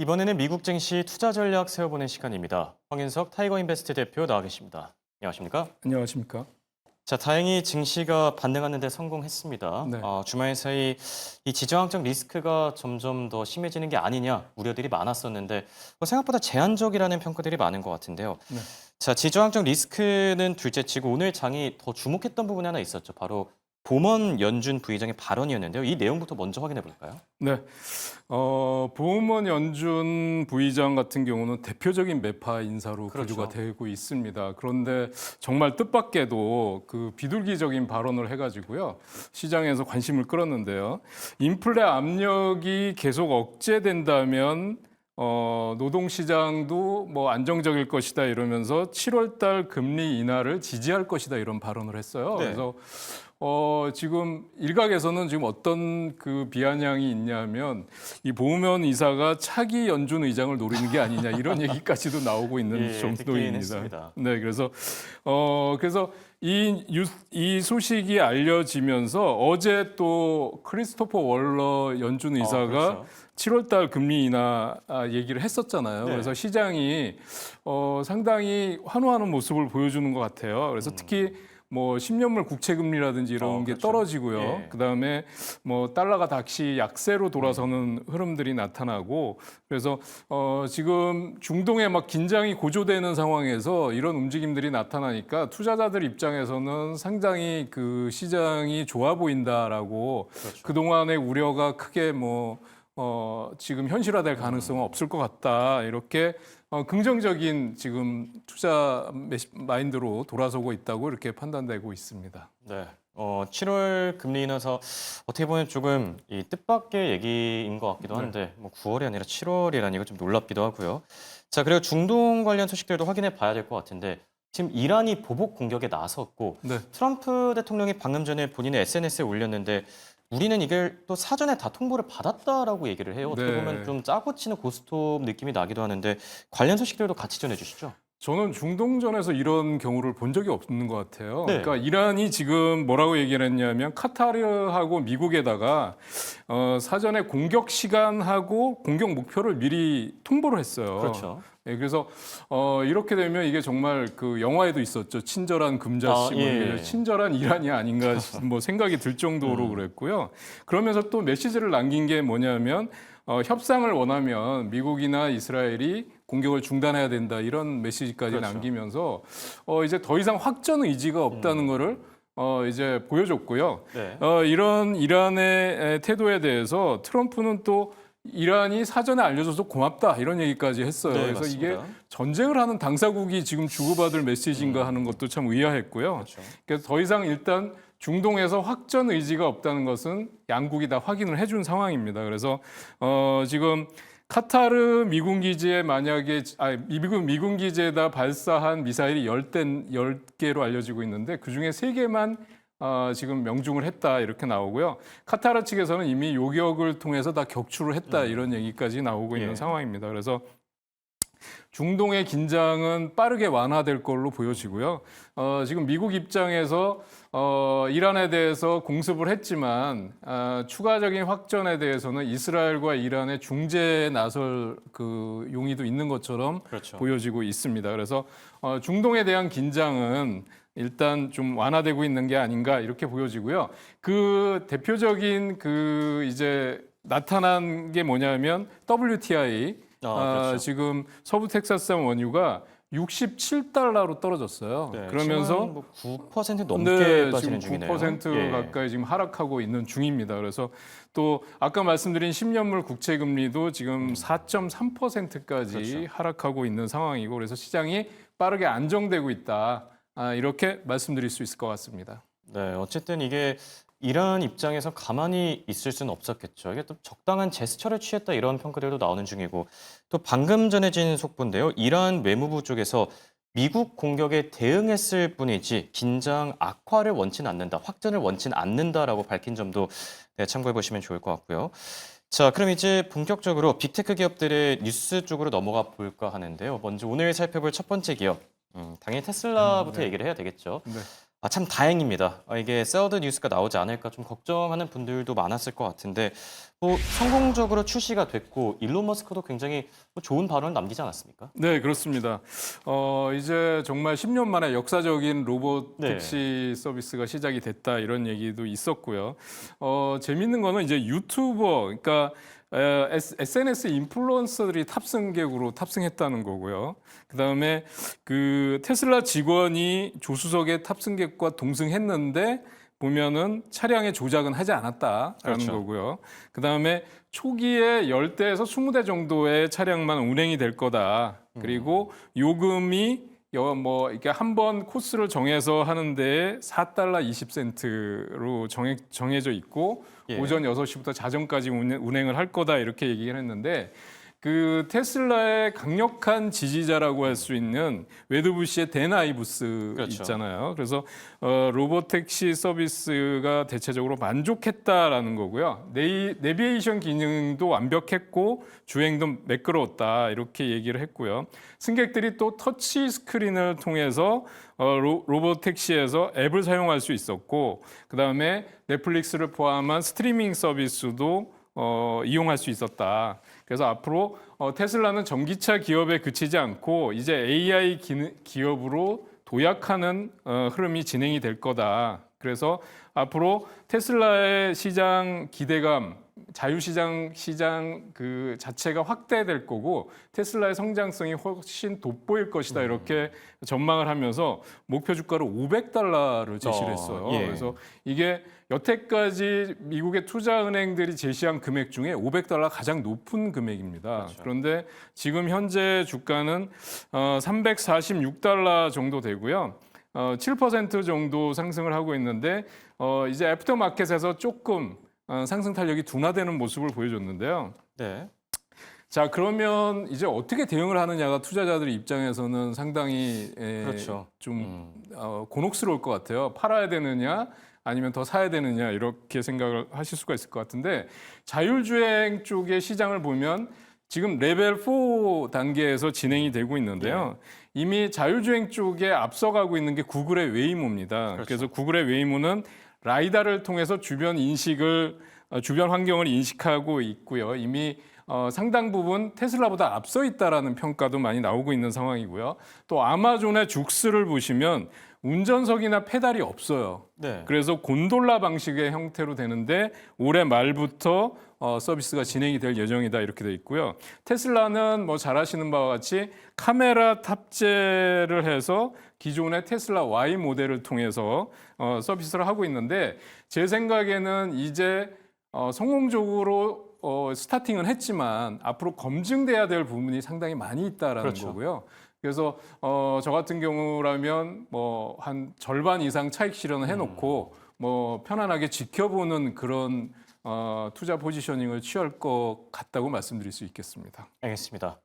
이번에는 미국 증시 투자 전략 세워보는 시간입니다. 황윤석 타이거인베스트 대표 나와 계십니다. 안녕하십니까? 안녕하십니까? 자, 다행히 증시가 반등하는 데 성공했습니다. 네. 주말 사이 이 지정학적 리스크가 점점 더 심해지는 게 아니냐 우려들이 많았었는데 생각보다 제한적이라는 평가들이 많은 것 같은데요. 네. 자, 지정학적 리스크는 둘째치고 오늘 장이 더 주목했던 부분이 하나 있었죠. 바로 봄원 연준 부의장의 발언이었는데요. 이 내용부터 먼저 확인해 볼까요? 네. 보험원 연준 부의장 같은 경우는 대표적인 매파 인사로 그렇죠. 분류가 되고 있습니다. 그런데 정말 뜻밖에도 그 비둘기적인 발언을 해가지고요. 시장에서 관심을 끌었는데요. 인플레 압력이 계속 억제된다면 노동시장도 뭐 안정적일 것이다 이러면서 7월 달 금리 인하를 지지할 것이다 이런 발언을 했어요. 네. 그래서 지금 일각에서는 지금 어떤 그 비아냥이 있냐면 이 보험원 이사가 차기 연준 의장을 노리는 게 아니냐 이런 얘기까지도 나오고 있는 예, 듣긴 정도입니다. 했습니다. 네, 그래서 이 소식이 알려지면서 어제 또 크리스토퍼 월러 연준 의사가 그렇죠. 7월 달 금리 인하 얘기를 했었잖아요. 네. 그래서 시장이 상당히 환호하는 모습을 보여주는 것 같아요. 그래서 특히 뭐 10년물 국채 금리라든지 이런 게 그렇죠. 떨어지고요. 예. 그다음에 뭐 달러가 다시 약세로 돌아서는 흐름들이 나타나고 그래서 지금 중동에 막 긴장이 고조되는 상황에서 이런 움직임들이 나타나니까 투자자들 입장에서는 상당히 그 시장이 좋아 보인다라고 그렇죠. 그동안의 우려가 크게 지금 현실화될 가능성은 없을 것 같다. 이렇게 긍정적인 지금 투자 마인드로 돌아서고 있다고 이렇게 판단되고 있습니다. 네. 7월 금리 인하서 어떻게 보면 조금 이 뜻밖의 얘기인 것 같기도 한데 뭐 9월이 아니라 7월이라니 이거 좀 놀랍기도 하고요. 자, 그리고 중동 관련 소식들도 확인해 봐야 될 것 같은데 지금 이란이 보복 공격에 나섰고 네. 트럼프 대통령이 방금 전에 본인의 SNS에 올렸는데 우리는 이걸 또 사전에 다 통보를 받았다라고 얘기를 해요. 어떻게 네. 보면 좀 짜고 치는 고스톱 느낌이 나기도 하는데 관련 소식들도 같이 전해주시죠. 저는 중동전에서 이런 경우를 본 적이 없는 것 같아요. 네. 그러니까 이란이 지금 뭐라고 얘기를 했냐면 카타르하고 미국에다가 사전에 공격 시간하고 공격 목표를 미리 통보를 했어요. 그렇죠. 네, 그래서 이렇게 되면 이게 정말 그 영화에도 있었죠. 친절한 금자씨, 뭐 예. 이게 친절한 이란이 아닌가 뭐 생각이 들 정도로 그랬고요. 그러면서 또 메시지를 남긴 게 뭐냐면 협상을 원하면 미국이나 이스라엘이 공격을 중단해야 된다 이런 메시지까지 그렇죠. 남기면서 이제 더 이상 확전 의지가 없다는 거를 이제 보여줬고요. 네. 이런 이란의 태도에 대해서 트럼프는 또 이란이 사전에 알려줘서 고맙다 이런 얘기까지 했어요. 네, 그래서 맞습니다. 이게 전쟁을 하는 당사국이 지금 주고받을 메시지인가 하는 것도 참 의아했고요. 그렇죠. 그래서 더 이상 일단 중동에서 확전 의지가 없다는 것은 양국이 다 확인을 해준 상황입니다. 그래서 지금 카타르 미군 기지에 만약에 미군 기지에다 발사한 미사일이 10개로 알려지고 있는데 그중에 3개만 지금 명중을 했다 이렇게 나오고요. 카타르 측에서는 이미 요격을 통해서 다 격추를 했다 이런 얘기까지 나오고 있는 예. 상황입니다. 그래서 중동의 긴장은 빠르게 완화될 걸로 보여지고요. 지금 미국 입장에서 이란에 대해서 공습을 했지만 추가적인 확전에 대해서는 이스라엘과 이란의 중재에 나설 그 용의도 있는 것처럼 그렇죠. 보여지고 있습니다. 그래서 중동에 대한 긴장은 일단 좀 완화되고 있는 게 아닌가 이렇게 보여지고요. 그 대표적인 그 이제 나타난 게 뭐냐면 WTI 그렇죠. 지금 서부 텍사스산 원유가 67달러로 떨어졌어요. 네, 그러면서 지금 뭐 9% 넘게 빠지는 지금 중이네요. 9% 예. 가까이 지금 하락하고 있는 중입니다. 그래서 또 아까 말씀드린 10년물 국채 금리도 지금 4.3%까지 그렇죠. 하락하고 있는 상황이고 그래서 시장이 빠르게 안정되고 있다. 이렇게 말씀드릴 수 있을 것 같습니다. 네, 어쨌든 이게 이란 입장에서 가만히 있을 수는 없었겠죠. 이게 또 적당한 제스처를 취했다 이런 평가들도 나오는 중이고 또 방금 전해진 속보인데요. 이란 외무부 쪽에서 미국 공격에 대응했을 뿐이지 긴장 악화를 원치는 않는다, 확전을 원치는 않는다라고 밝힌 점도 참고해 보시면 좋을 것 같고요. 자, 그럼 이제 본격적으로 빅테크 기업들의 뉴스 쪽으로 넘어가 볼까 하는데요. 먼저 오늘 살펴볼 첫 번째 기업, 당연히 테슬라부터 네. 얘기를 해야 되겠죠. 네. 참 다행입니다. 이게 새드 뉴스가 나오지 않을까 좀 걱정하는 분들도 많았을 것 같은데 성공적으로 출시가 됐고 일론 머스크도 굉장히 좋은 발언을 남기지 않았습니까? 네, 그렇습니다. 이제 정말 10년 만에 역사적인 로봇 네. 택시 서비스가 시작이 됐다 이런 얘기도 있었고요. 재밌는 거는 이제 유튜버, 그러니까 SNS 인플루언서들이 탑승객으로 탑승했다는 거고요. 그다음에 그 테슬라 직원이 조수석에 탑승객과 동승했는데 보면은 차량의 조작은 하지 않았다라는 그렇죠. 거고요. 그다음에 초기에 10대에서 20대 정도의 차량만 운행이 될 거다. 그리고 요금이 이렇게 한 번 코스를 정해서 하는데 $4 20센트로 정해져 있고 예. 오전 6시부터 자정까지 운행을 할 거다 이렇게 얘기를 했는데 그 테슬라의 강력한 지지자라고 할 수 있는 웨드부시의 댄 아이브스 그렇죠. 있잖아요. 그래서 로봇 택시 서비스가 대체적으로 만족했다라는 거고요. 내비게이션 기능도 완벽했고 주행도 매끄러웠다 이렇게 얘기를 했고요. 승객들이 또 터치 스크린을 통해서 로봇 택시에서 앱을 사용할 수 있었고 그다음에 넷플릭스를 포함한 스트리밍 서비스도 이용할 수 있었다. 그래서 앞으로 테슬라는 전기차 기업에 그치지 않고 이제 AI 기업으로 도약하는 흐름이 진행이 될 거다. 그래서 앞으로 테슬라의 시장 기대감, 자유시장 그 자체가 확대될 거고 테슬라의 성장성이 훨씬 돋보일 것이다 이렇게 전망을 하면서 목표 주가를 $500를 제시를 했어요. 예. 그래서 이게 여태까지 미국의 투자은행들이 제시한 금액 중에 $500 가장 높은 금액입니다. 그렇죠. 그런데 지금 현재 주가는 $346 정도 되고요. 7% 정도 상승을 하고 있는데 이제 애프터마켓에서 조금 상승 탄력이 둔화되는 모습을 보여줬는데요. 네. 자, 그러면 이제 어떻게 대응을 하느냐가 투자자들 입장에서는 상당히 그렇죠. 좀 곤혹스러울 것 같아요. 팔아야 되느냐 아니면 더 사야 되느냐 이렇게 생각을 하실 수가 있을 것 같은데 자율주행 쪽의 시장을 보면 지금 레벨 4 단계에서 진행이 되고 있는데요. 이미 자율주행 쪽에 앞서가고 있는 게 구글의 웨이모입니다. 그렇죠. 그래서 구글의 웨이모는 라이다를 통해서 주변 환경을 인식하고 있고요. 이미 상당 부분 테슬라보다 앞서 있다라는 평가도 많이 나오고 있는 상황이고요. 또 아마존의 죽스를 보시면 운전석이나 페달이 없어요. 네. 그래서 곤돌라 방식의 형태로 되는데 올해 말부터 서비스가 진행이 될 예정이다 이렇게 돼 있고요. 테슬라는 뭐 잘 아시는 바와 같이 카메라 탑재를 해서 기존의 테슬라 Y 모델을 통해서 서비스를 하고 있는데 제 생각에는 이제 성공적으로 스타팅은 했지만 앞으로 검증돼야 될 부분이 상당히 많이 있다라는 그렇죠. 거고요. 그래서 저 같은 경우라면 뭐 한 절반 이상 차익 실현을 해놓고 뭐 편안하게 지켜보는 그런 투자 포지셔닝을 취할 것 같다고 말씀드릴 수 있겠습니다. 알겠습니다.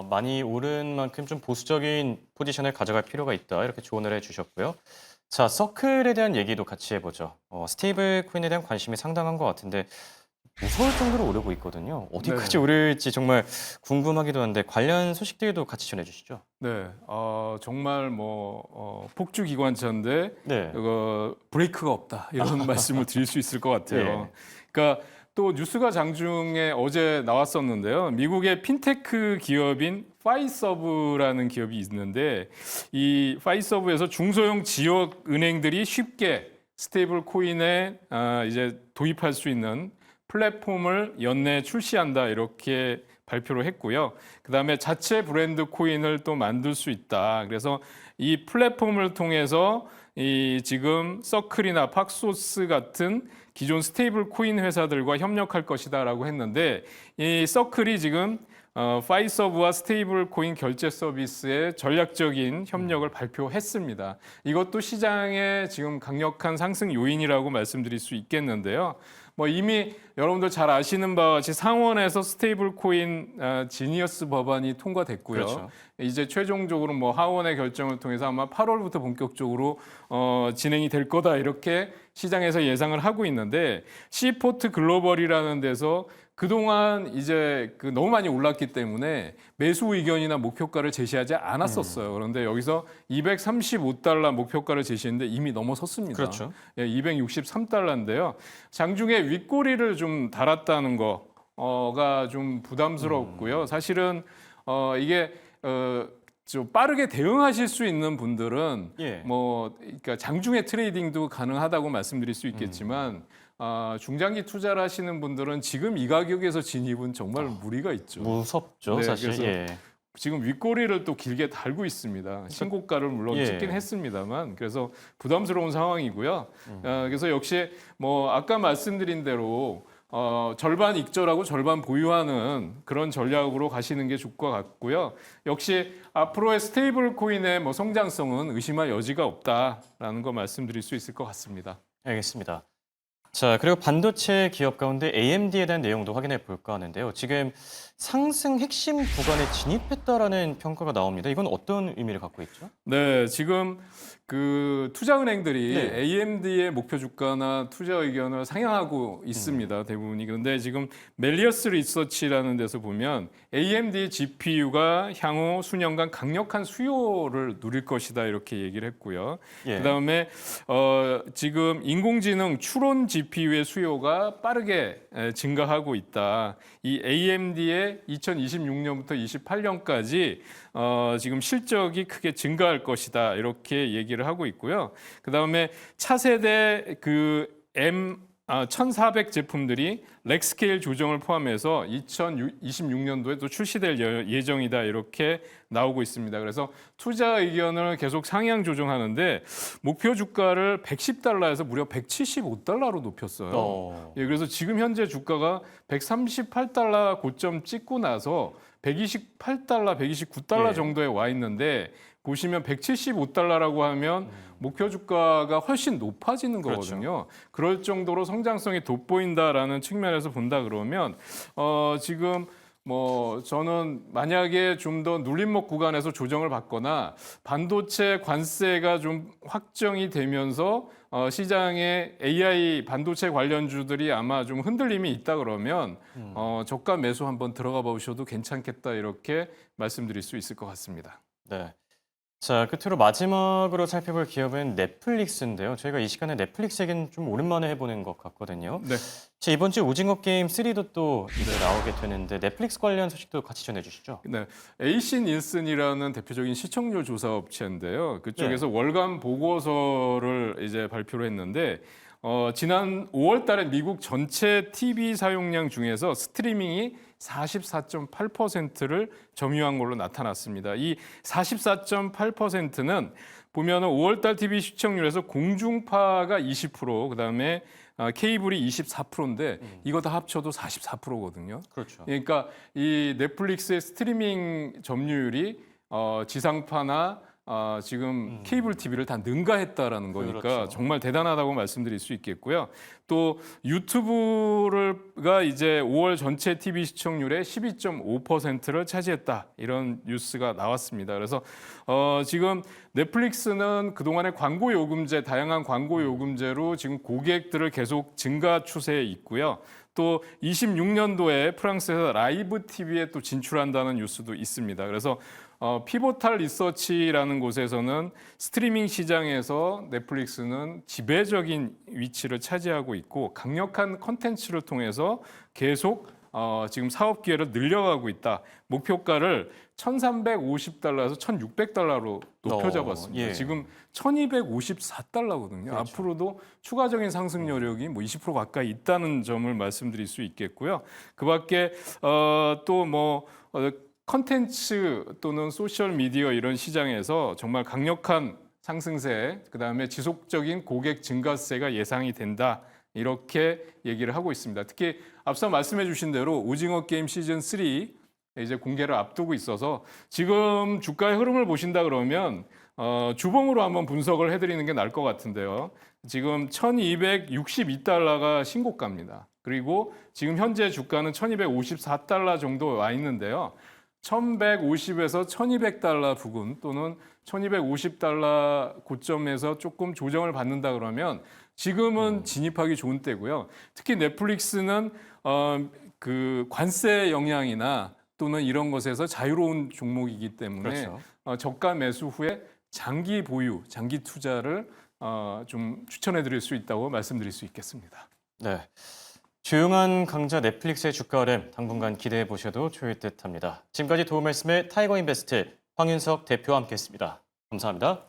많이 오른 만큼 좀 보수적인 포지션을 가져갈 필요가 있다. 이렇게 조언을 해주셨고요. 자, 서클에 대한 얘기도 같이 해보죠. 스테이블 코인에 대한 관심이 상당한 것 같은데 무서울 정도로 오르고 있거든요. 어디까지 네. 오를지 정말 궁금하기도 한데 관련 소식들도 같이 전해주시죠. 네, 정말 폭주 기관차인데 네. 브레이크가 없다 이런 말씀을 드릴 수 있을 것 같아요. 예. 그러니까 또 뉴스가 장중에 어제 나왔었는데요. 미국의 핀테크 기업인 파이서브라는 기업이 있는데 이 파이서브에서 중소형 지역 은행들이 쉽게 스테이블 코인에 이제 도입할 수 있는 플랫폼을 연내에 출시한다 이렇게 발표를 했고요. 그다음에 자체 브랜드 코인을 또 만들 수 있다. 그래서 이 플랫폼을 통해서 이 지금 서클이나 팍소스 같은 기존 스테이블 코인 회사들과 협력할 것이다라고 했는데 이 서클이 지금 파이서브와 스테이블 코인 결제 서비스의 전략적인 협력을 발표했습니다. 이것도 시장의 지금 강력한 상승 요인이라고 말씀드릴 수 있겠는데요. 이미 여러분들 잘 아시는 바와 같이 상원에서 스테이블 코인 지니어스 법안이 통과됐고요. 그렇죠. 이제 최종적으로 하원의 결정을 통해서 아마 8월부터 본격적으로 진행이 될 거다 이렇게 시장에서 예상을 하고 있는데 시포트 글로벌이라는 데서 그동안 이제 너무 많이 올랐기 때문에 매수 의견이나 목표가를 제시하지 않았었어요. 그런데 여기서 235달러 목표가를 제시했는데 이미 넘어섰습니다. 그렇죠. 예, 263달러인데요. 장중에 윗꼬리를 좀 달았다는 거가 좀 부담스럽고요. 사실은 이게 좀 빠르게 대응하실 수 있는 분들은 예. 그러니까 장중에 트레이딩도 가능하다고 말씀드릴 수 있겠지만 중장기 투자를 하시는 분들은 지금 이 가격에서 진입은 정말 무리가 있죠. 무섭죠, 네, 사실. 그래서 예. 지금 윗꼬리를 또 길게 달고 있습니다. 신고가를 물론 예. 찍긴 했습니다만 그래서 부담스러운 상황이고요. 그래서 역시 아까 말씀드린 대로 절반 익절하고 절반 보유하는 그런 전략으로 가시는 게 좋을 것 같고요. 역시 앞으로의 스테이블 코인의 성장성은 의심할 여지가 없다라는 거 말씀드릴 수 있을 것 같습니다. 알겠습니다. 자, 그리고 반도체 기업 가운데 AMD에 대한 내용도 확인해 볼까 하는데요. 지금 상승 핵심 구간에 진입했다라는 평가가 나옵니다. 이건 어떤 의미를 갖고 있죠? 네, 지금 투자은행들이 네. AMD의 목표 주가나 투자 의견을 상향하고 있습니다. 대부분이. 그런데 지금 멜리어스 리서치라는 데서 보면 AMD GPU가 향후 수년간 강력한 수요를 누릴 것이다 이렇게 얘기를 했고요. 예. 그다음에 지금 인공지능 추론 GPU의 수요가 빠르게 증가하고 있다. 이 AMD의 2026년부터 28년까지 지금 실적이 크게 증가할 것이다 이렇게 얘기를 하고 있고요. 그다음에 차세대 M1400 제품들이 렉스케일 조정을 포함해서 2026년도에 또 출시될 예정이다 이렇게 나오고 있습니다. 그래서 투자 의견을 계속 상향 조정하는데 목표 주가를 110달러에서 무려 175달러로 높였어요. 예, 그래서 지금 현재 주가가 138달러 고점 찍고 나서 128달러, 129달러 예. 정도에 와 있는데 보시면 175달러라고 하면 목표 주가가 훨씬 높아지는 거거든요. 그럴 정도로 성장성이 돋보인다라는 측면에서 본다 그러면 지금 저는 만약에 좀 더 눌림목 구간에서 조정을 받거나 반도체 관세가 좀 확정이 되면서 시장에 AI 반도체 관련주들이 아마 좀 흔들림이 있다 그러면 저가 매수 한번 들어가 보셔도 괜찮겠다 이렇게 말씀드릴 수 있을 것 같습니다. 네. 자, 끝으로 마지막으로 살펴볼 기업은 넷플릭스인데요. 저희가 이 시간에 넷플릭스 얘기는 좀 오랜만에 해보는 것 같거든요. 네. 자, 이번 주 오징어 게임 3도 또 이제 나오게 되는데 넷플릭스 관련 소식도 같이 전해주시죠. 네, AC 닐슨이라는 대표적인 시청률 조사 업체인데요. 그쪽에서 월간 보고서를 이제 발표를 했는데 지난 5월달에 미국 전체 TV 사용량 중에서 스트리밍이 44.8%를 점유한 걸로 나타났습니다. 이 44.8%는 보면은 5월달 TV 시청률에서 공중파가 20%, 그다음에 케이블이 24%인데 이거 다 합쳐도 44%거든요. 그렇죠. 그러니까 이 넷플릭스의 스트리밍 점유율이 지상파나 지금 케이블 TV를 다 능가했다라는 거니까 그렇죠. 정말 대단하다고 말씀드릴 수 있겠고요. 또 유튜브가 이제 5월 전체 TV 시청률의 12.5%를 차지했다 이런 뉴스가 나왔습니다. 그래서 지금 넷플릭스는 그동안의 광고 요금제, 다양한 광고 요금제로 지금 고객들을 계속 증가 추세에 있고요. 또 26년도에 프랑스에서 라이브 TV에 또 진출한다는 뉴스도 있습니다. 그래서 피보탈 리서치라는 곳에서는 스트리밍 시장에서 넷플릭스는 지배적인 위치를 차지하고 있고 강력한 컨텐츠를 통해서 계속 지금 사업 기회를 늘려가고 있다. 목표가를 1,350달러에서 1,600달러로 높여 잡았습니다. 예. 지금 1,254달러거든요. 그렇죠. 앞으로도 추가적인 상승 여력이 20% 가까이 있다는 점을 말씀드릴 수 있겠고요. 그밖에 또 컨텐츠 또는 소셜 미디어 이런 시장에서 정말 강력한 상승세, 그다음에 지속적인 고객 증가세가 예상이 된다. 이렇게 얘기를 하고 있습니다. 특히 앞서 말씀해 주신 대로 오징어 게임 시즌 3 이제 공개를 앞두고 있어서 지금 주가의 흐름을 보신다 그러면 주봉으로 한번 분석을 해드리는 게 나을 것 같은데요. 지금 1,262달러가 신고가입니다. 그리고 지금 현재 주가는 1,254달러 정도 와 있는데요. 1,150에서 1,200달러 부근 또는 1,250달러 고점에서 조금 조정을 받는다 그러면 지금은 진입하기 좋은 때고요. 특히 넷플릭스는 그 관세 영향이나 또는 이런 것에서 자유로운 종목이기 때문에 그렇죠. 저가 매수 후에 장기 보유, 장기 투자를 좀 추천해 드릴 수 있다고 말씀드릴 수 있겠습니다. 네. 조용한 강자 넷플릭스의 주가 흐름 당분간 기대해 보셔도 좋을 듯합니다. 지금까지 도움 말씀을 타이거 인베스트 황윤석 대표와 함께했습니다. 감사합니다.